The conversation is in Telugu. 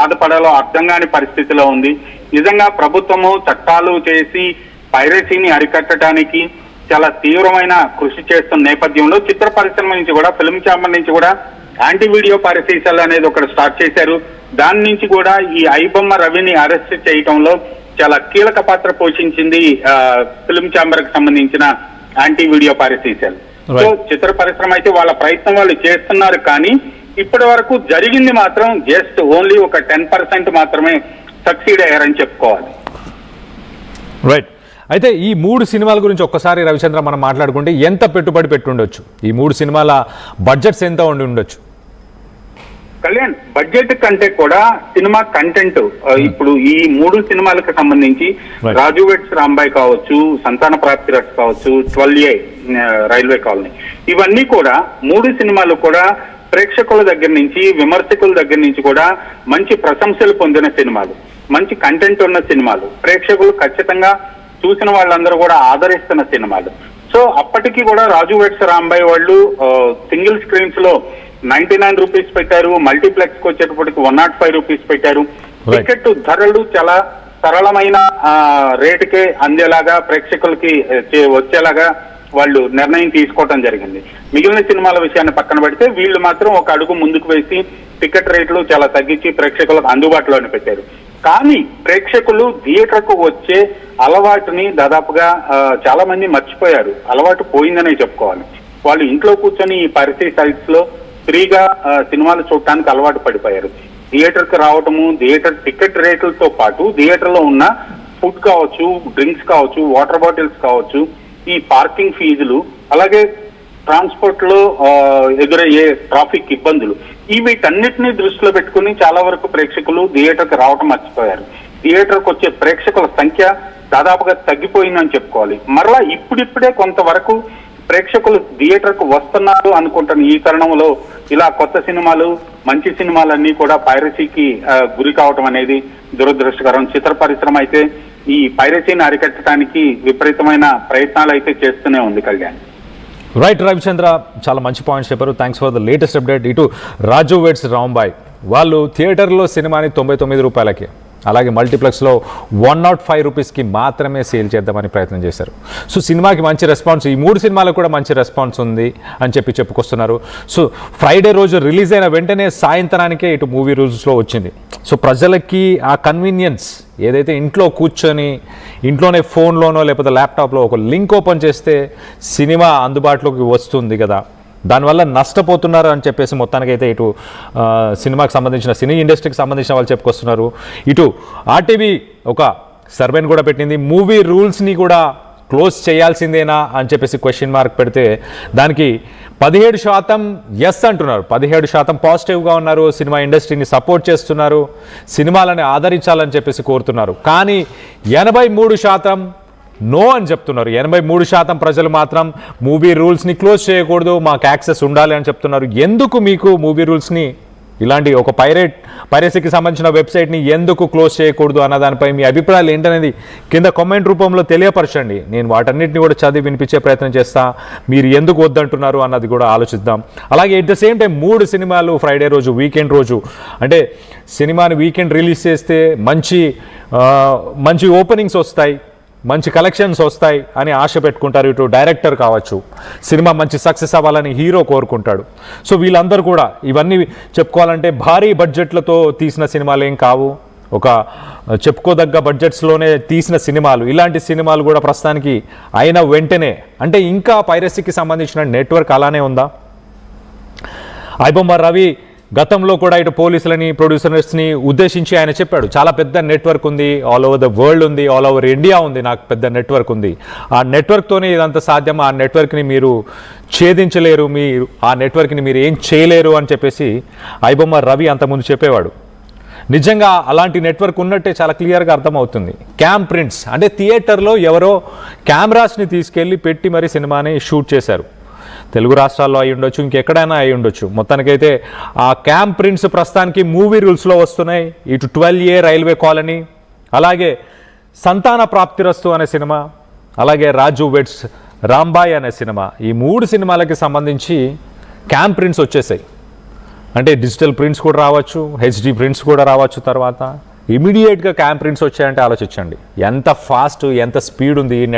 బాధపడాలో అర్థం కాని పరిస్థితిలో ఉంది. నిజంగా ప్రభుత్వము చట్టాలు చేసి పైరసీని అరికట్టడానికి చాలా తీవ్రమైన కృషి చేస్తున్న నేపథ్యంలో చిత్ర పరిశ్రమ నుంచి కూడా, ఫిల్మ్ ఛాంబర్ నుంచి కూడా యాంటీ వీడియో పైరసీ సెల్ అనేది ఒకటి స్టార్ట్ చేశారు. దాని నుంచి కూడా ఈ ఐబొమ్మ రవిని అరెస్ట్ చేయటంలో చాలా కీలక పాత్ర పోషించింది ఫిల్మ్ ఛాంబర్ కి సంబంధించిన anti video piracy cell. So చిత్ర పరిశ్రమ అయితే వాళ్ళ ప్రయత్నం వాళ్ళు చేస్తున్నారు, కానీ ఇప్పటి వరకు జరిగింది మాత్రం జస్ట్ ఓన్లీ ఒక 10% మాత్రమే సక్సీడ్ అయ్యారని చెప్పుకోవాలి. రైట్. అయితే ఈ 3 సినిమాల గురించి ఒక్కసారి రవిచంద్ర మనం మాట్లాడుకుంటే ఎంత పెట్టుబడి పెట్టుండొచ్చు? ఈ 3 సినిమాల బడ్జెట్స్ ఎంత ఉండి ఉండొచ్చు? కళ్యాణ్, బడ్జెట్ కంటే కూడా సినిమా కంటెంట్, ఇప్పుడు ఈ 3 సినిమాలకు సంబంధించి రాజు వెడ్స్ రాంబాయ్ కావచ్చు, సంతాన ప్రాప్తి రక్ష కావచ్చు, 12A రైల్వే కాలనీ, ఇవన్నీ కూడా 3 సినిమాలు కూడా ప్రేక్షకుల దగ్గర నుంచి, విమర్శకుల దగ్గర నుంచి కూడా మంచి ప్రశంసలు పొందిన సినిమాలు, మంచి కంటెంట్ ఉన్న సినిమాలు, ప్రేక్షకులు ఖచ్చితంగా చూసిన వాళ్ళందరూ కూడా ఆదరిస్తున్న సినిమాలు. సో అప్పటికి కూడా రాజు వెడ్స్ రాంబాయ్ వాళ్ళు సింగిల్ స్క్రీన్స్ లో 99 రూపీస్ పెట్టారు, మల్టీప్లెక్స్ కి వచ్చేటప్పటికి 105 రూపీస్ పెట్టారు. టికెట్ ధరలు చాలా సరళమైన రేటుకే అందేలాగా, ప్రేక్షకులకి వచ్చేలాగా వాళ్ళు నిర్ణయం తీసుకోవడం జరిగింది. మిగిలిన సినిమాల విషయాన్ని పక్కన పెడితే వీళ్ళు మాత్రం ఒక అడుగు ముందుకు వేసి టికెట్ రేట్లు చాలా తగ్గించి ప్రేక్షకులకు అందుబాటులోనే పెట్టారు. కానీ ప్రేక్షకులు థియేటర్కు వచ్చే అలవాటుని దాదాపుగా చాలా మంది మర్చిపోయారు. అలవాటు పోయిందనే చెప్పుకోవాలి. వాళ్ళు ఇంట్లో కూర్చొని ఈ పైరసీ సైట్స్ లో ఫ్రీగా సినిమాలు చూడటానికి అలవాటు పడిపోయారు. థియేటర్ కు రావటము, థియేటర్ టికెట్ రేట్లతో పాటు థియేటర్ లో ఉన్న ఫుడ్ కావచ్చు, డ్రింక్స్ కావచ్చు, వాటర్ బాటిల్స్ కావచ్చు, ఈ పార్కింగ్ ఫీజులు, అలాగే ట్రాన్స్పోర్ట్ లో ఎదురయ్యే ట్రాఫిక్ ఇబ్బందులు, వీటన్నిటిని దృష్టిలో పెట్టుకుని చాలా వరకు ప్రేక్షకులు థియేటర్ కు రావటం మర్చిపోయారు. థియేటర్ కు వచ్చే ప్రేక్షకుల సంఖ్య దాదాపుగా తగ్గిపోయిందని చెప్పుకోవాలి. మరలా ఇప్పుడిప్పుడే కొంతవరకు ప్రేక్షకులు థియేటర్ కు వస్తున్నారు అనుకుంటున్న ఈ తరుణంలో ఇలా కొత్త సినిమాలు, మంచి సినిమాలన్నీ కూడా పైరసీకి గురి కావటం అనేది దురదృష్టకరం. చిత్ర పరిశ్రమ అయితే ఈ పైరసీని అరికట్టడానికి విపరీతమైన ప్రయత్నాలు అయితే చేస్తూనే ఉంది. కళ్యాణ్. రైట్ రవిచంద్ర, చాలా మంచి పాయింట్స్ చెప్పారు. Thanks for the latest update. ఇటు రాజు వెడ్స్ రాంబాయ్ వాళ్ళు థియేటర్లో సినిమాని 99 రూపాయలకి, అలాగే మల్టీప్లెక్స్లో 105 రూపీస్కి మాత్రమే సేల్ చేద్దామని ప్రయత్నం చేశారు. సో సినిమాకి మంచి రెస్పాన్స్, ఈ 3 సినిమాలకు కూడా మంచి రెస్పాన్స్ ఉంది అని చెప్పుకొస్తున్నారు. సో ఫ్రైడే రోజు రిలీజ్ అయిన వెంటనే సాయంత్రానికే ఇటు మూవీ రూల్స్లో వచ్చింది. సో ప్రజలకి ఆ కన్వీనియన్స్ ఏదైతే ఇంట్లో కూర్చొని ఇంట్లోనే ఫోన్లోనో లేకపోతే ల్యాప్టాప్లో ఒక లింక్ ఓపెన్ చేస్తే సినిమా అందుబాటులోకి వస్తుంది కదా, దానివల్ల నష్టపోతున్నారు అని చెప్పేసి మొత్తానికైతే ఇటు సినిమాకి సంబంధించిన, సినీ ఇండస్ట్రీకి సంబంధించిన వాళ్ళు చెప్పుకొస్తున్నారు. ఇటు ఆర్టీవీ ఒక సర్వేని కూడా పెట్టింది. మూవీ రూల్స్ని కూడా క్లోజ్ చేయాల్సిందేనా అని చెప్పేసి క్వశ్చన్ మార్క్ పెడితే దానికి 17% ఎస్ అంటున్నారు, 17% పాజిటివ్గా ఉన్నారు, సినిమా ఇండస్ట్రీని సపోర్ట్ చేస్తున్నారు, సినిమాలని ఆదరించాలని చెప్పేసి కోరుతున్నారు. కానీ 83% నో అని చెప్తున్నారు. 83% ప్రజలు మాత్రం మూవీ రూల్స్ని క్లోజ్ చేయకూడదు, మాకు యాక్సెస్ ఉండాలి అని చెప్తున్నారు. ఎందుకు మీకు మూవీ రూల్స్ని, ఇలాంటి ఒక పైరసీకి సంబంధించిన వెబ్సైట్ని ఎందుకు క్లోజ్ చేయకూడదు అన్న దానిపై మీ అభిప్రాయాలు ఏంటనేది కింద కామెంట్ రూపంలో తెలియపరచండి. నేను వాటన్నిటిని కూడా చదివి వినిపించే ప్రయత్నం చేస్తా. మీరు ఎందుకు వద్దంటున్నారు అన్నది కూడా ఆలోచిద్దాం. అలాగే ఎట్ ద సేమ్ టైం 3 సినిమాలు ఫ్రైడే రోజు, వీకెండ్ రోజు, అంటే సినిమాని వీకెండ్ రిలీజ్ చేస్తే మంచి ఓపెనింగ్స్ వస్తాయి, మంచి కలెక్షన్స్ వస్తాయి అని ఆశ పెట్టుకుంటారు. ఇటు డైరెక్టర్ కావచ్చు, సినిమా మంచి సక్సెస్ అవ్వాలని హీరో కోరుకుంటాడు. సో వీళ్ళందరూ కూడా ఇవన్నీ చెప్పుకోవాలంటే భారీ బడ్జెట్లతో తీసిన సినిమాలు ఏం కావు, ఒక చెప్పుకోదగ్గ బడ్జెట్స్లోనే తీసిన సినిమాలు. ఇలాంటి సినిమాలు కూడా ప్రస్తుతానికి అయిన వెంటనే, అంటే ఇంకా పైరసీకి సంబంధించిన నెట్వర్క్ అలానే ఉందా? ఐబొమ్మ రవి గతంలో కూడా ఇటు పోలీసులని, ప్రొడ్యూసర్స్ని ఉద్దేశించి ఆయన చెప్పాడు, చాలా పెద్ద నెట్వర్క్ ఉంది, ఆల్ ఓవర్ ద వరల్డ్ ఉంది, ఆల్ ఓవర్ ఇండియా ఉంది, నాకు పెద్ద నెట్వర్క్ ఉంది, ఆ నెట్వర్క్తోనే ఇదంతా సాధ్యం, ఆ నెట్వర్క్ని మీరు ఛేదించలేరు, మీరు ఆ నెట్వర్క్ని మీరు ఏం చేయలేరు అని చెప్పేసి ఐబొమ్మ రవి అంతకుముందు చెప్పేవాడు. నిజంగా అలాంటి నెట్వర్క్ ఉన్నట్టే చాలా క్లియర్గా అర్థమవుతుంది. క్యామ్ ప్రింట్స్ అంటే థియేటర్లో ఎవరో కెమెరాస్ని తీసుకెళ్ళి పెట్టి మరీ సినిమాని షూట్ చేశారు. తెలుగు రాష్ట్రాల్లో అయి ఉండొచ్చు, ఇంకెక్కడైనా అయి ఉండొచ్చు. మొత్తానికైతే ఆ క్యామ్ ప్రింట్స్ ప్రస్తుతానికి మూవీ రూల్స్లో వస్తున్నాయి. ఇటు 12A రైల్వే కాలనీ, అలాగే సంతాన ప్రాప్తిరస్తు అనే సినిమా, అలాగే రాజు వెడ్స్ రాంబాయ్ అనే సినిమా, ఈ 3 సినిమాలకి సంబంధించి క్యామ్ ప్రింట్స్ వచ్చేసాయి. అంటే డిజిటల్ ప్రింట్స్ కూడా రావచ్చు, హెచ్డి ప్రింట్స్ కూడా రావచ్చు. తర్వాత ఇమీడియట్గా క్యామ్ ప్రింట్స్ వచ్చాయంటే ఆలోచించండి ఎంత ఫాస్ట్ ఎంత స్పీడ్ ఉంది ఈ